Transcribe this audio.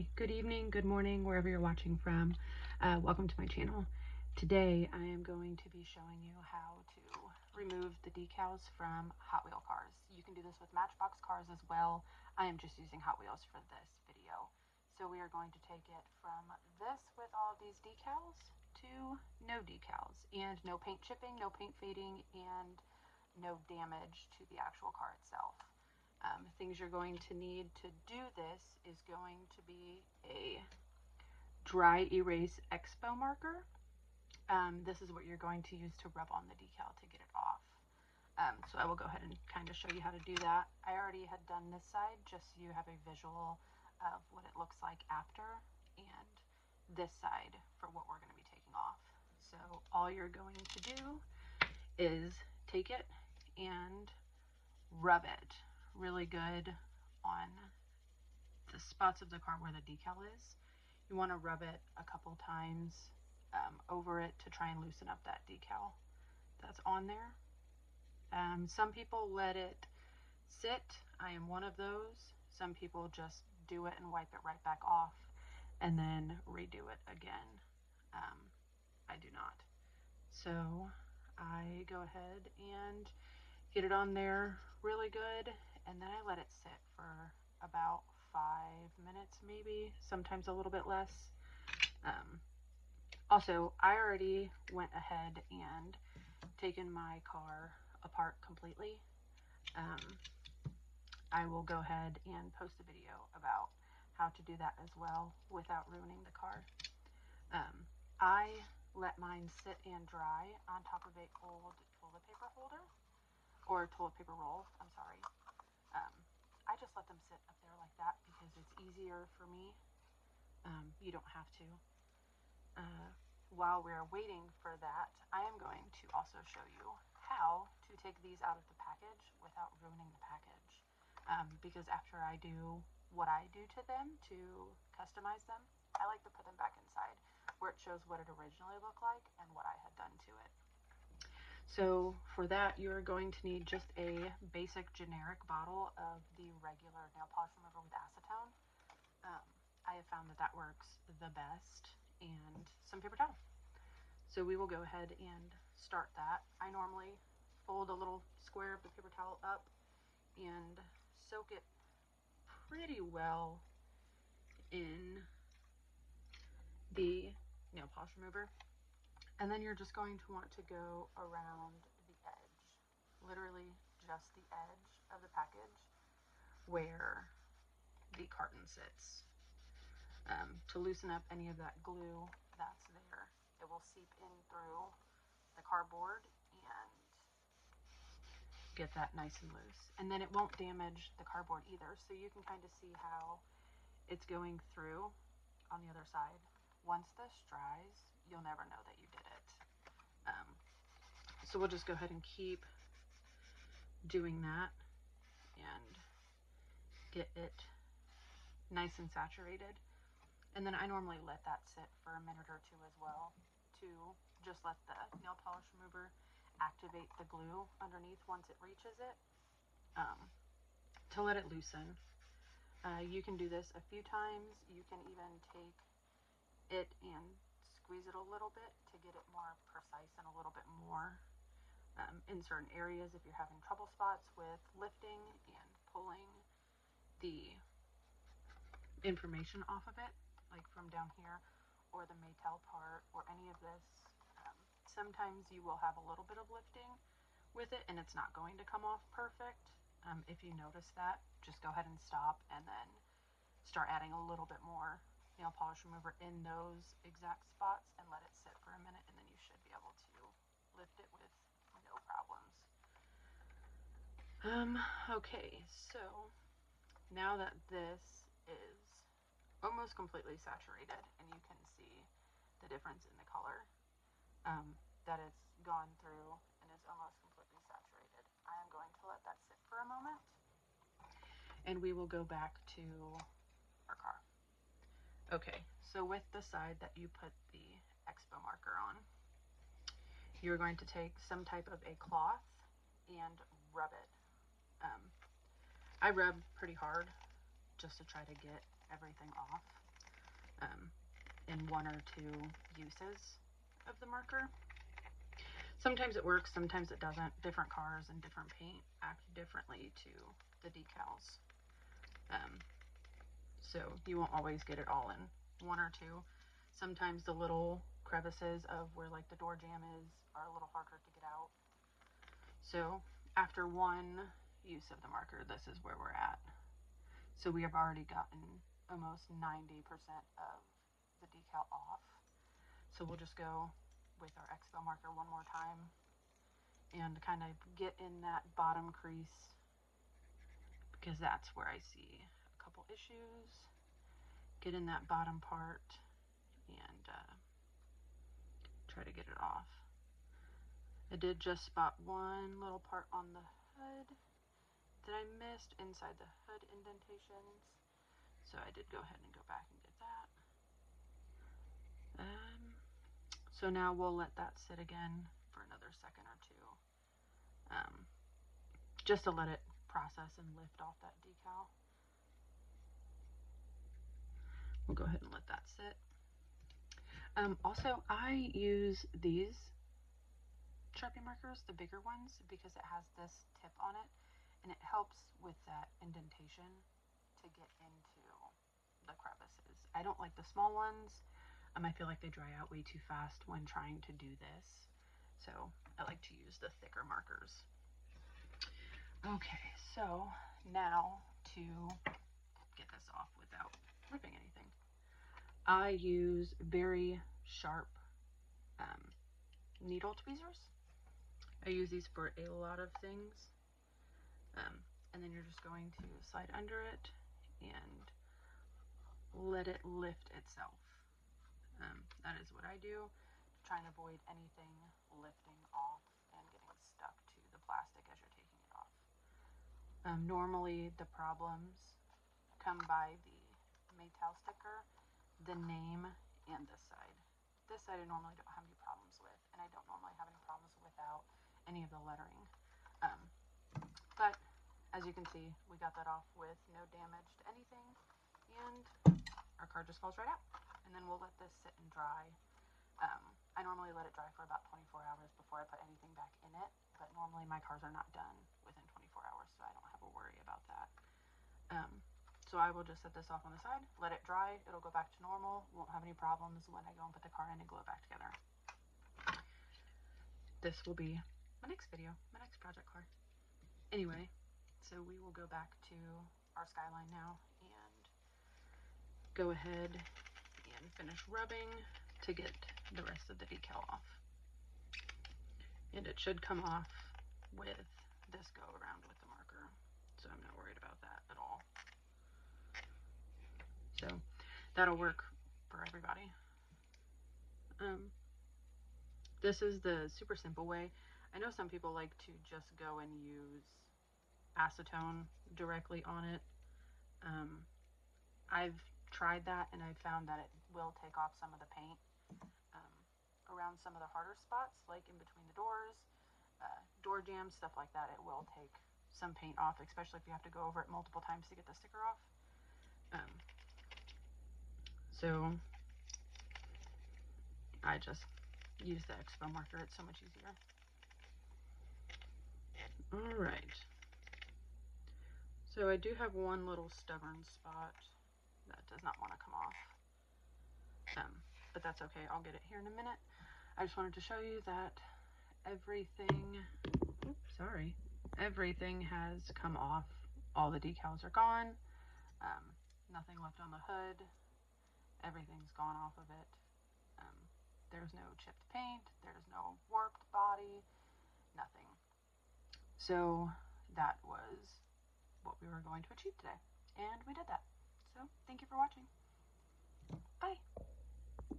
Hi, good evening, good morning, wherever you're watching from. Welcome to my channel. Today I am going to be showing you how to remove the decals from Hot Wheel cars. You can do this with Matchbox cars as well. I am just using Hot Wheels for this video. So we are going to take it from this with all these decals to no decals and no paint chipping, no paint fading, and no damage to the actual car itself. Things you're going to need to do this is going to be a dry erase expo marker. This is what you're going to use to rub on the decal to get it off. So I will go ahead and kind of show you how to do that. I already had done this side just so you have a visual of what it looks like after, and this side for what we're going to be taking off. So all you're going to do is take it and rub it really good on the spots of the car where the decal is. You want to rub it a couple times over it to try and loosen up that decal that's on there. Some people let it sit. I am one of those. Some people just do it and wipe it right back off and then redo it again. I do not. So I go ahead and get it on there really good, and then I let it sit for about 5 minutes, maybe, sometimes a little bit less. Also, I already went ahead and taken my car apart completely. I will go ahead and post a video about how to do that as well without ruining the car. I let mine sit and dry on top of a old toilet paper holder, or toilet paper roll, I'm sorry. I just let them sit up there like that because it's easier for me. You don't have to. While we're waiting for that, I am going to also show you how to take these out of the package without ruining the package. Because after I do what I do to them to customize them, I like to put them back inside where it shows what it originally looked like and what I had done to it. So for that, you're going to need just a basic generic bottle of the regular nail polish remover with acetone. I have found that that works the best, and some paper towel. So we will go ahead and start that. I normally fold a little square of the paper towel up and soak it pretty well in the nail polish remover. And then you're just going to want to go around the edge, literally just the edge of the package where the carton sits. To loosen up any of that glue that's there. It will seep in through the cardboard and get that nice and loose. And then it won't damage the cardboard either, so you can kind of see how it's going through on the other side. Once this dries, you'll never know that you did it. So we'll just go ahead and keep doing that and get it nice and saturated. And then I normally let that sit for a minute or two as well to just let the nail polish remover activate the glue underneath once it reaches it, to let it loosen. You can do this a few times. You can even take it and squeeze it a little bit to get it more precise and a little bit more in certain areas if you're having trouble spots with lifting and pulling the information off of it, like from down here, or the Maytel part, or any of this. Sometimes you will have a little bit of lifting with it and it's not going to come off perfect. If you notice that, just go ahead and stop and then start adding a little bit more nail polish remover in those exact spots and let it sit for a minute, and then you should be able to lift it with no problems. Okay, so now that this is almost completely saturated and you can see the difference in the color, that it's gone through and is almost completely saturated, I am going to let that sit for a moment and we will go back to our car. Okay, so with the side that you put the expo marker on, you're going to take some type of a cloth and rub it. I rub pretty hard just to try to get everything off. in 1 or 2 uses of the marker. Sometimes it works, sometimes it doesn't. Different cars and different paint act differently to the decals. So you won't always get it all in 1 or 2. Sometimes the little crevices of where like the door jamb is are a little harder to get out. So after 1 use of the marker, this is where we're at. So we have already gotten almost 90% of the decal off. So we'll just go with our Expo marker one more time and kind of get in that bottom crease, because that's where I see a couple issues. Get in that bottom part and try to get it off. I did just spot one little part on the hood that I missed inside the hood indentations, so I did go ahead and go back and get that. So now we'll let that sit again for another second or 2, just to let it process and lift off that decal. We'll go ahead and let that sit. Also, I use these Sharpie markers, the bigger ones, because it has this tip on it, and it helps with that indentation to get into the crevices. I don't like the small ones. I feel like they dry out way too fast when trying to do this, so I like to use the thicker markers. Okay, so now to get this off without ripping anything, I use very sharp needle tweezers. I use these for a lot of things. And then you're just going to slide under it and let it lift itself. That is what I do to try and avoid anything lifting off and getting stuck to the plastic as you're taking it off. Normally the problems come by the Maytel sticker, the name, and this side. This side I normally don't have any problems with, and I don't normally have any problems without any of the lettering. But as you can see, we got that off with no damage to anything, and our card just falls right out. And then we'll let this sit and dry. I normally let it dry for about 24 hours before I put anything back in it, but normally my cards are not done within 24 hours, so I don't have to worry about that. So I will just set this off on the side, let it dry, it'll go back to normal, won't have any problems when I go and put the card in and glue it back together. This will be my next video, my next project card. Anyway, so we will go back to our skyline now and go ahead and finish rubbing to get the rest of the decal off. And it should come off with this go around with the marker, so I'm not worried about that at all. So that'll work for everybody. This is the super simple way. I know some people like to just go and use acetone directly on it. I've tried that and I found that it will take off some of the paint around some of the harder spots, like in between the doors, door jambs, stuff like that. It will take some paint off, especially if you have to go over it multiple times to get the sticker off. So I just use the Expo marker. It's so much easier. All right. So I do have one little stubborn spot that does not want to come off. But that's okay. I'll get it here in a minute. I just wanted to show you that everything has come off. All the decals are gone. Nothing left on the hood. Everything's gone off of it. There's no chipped paint. There's no warped body. Nothing. So that was what we were going to achieve today. And we did that. So thank you for watching. Bye.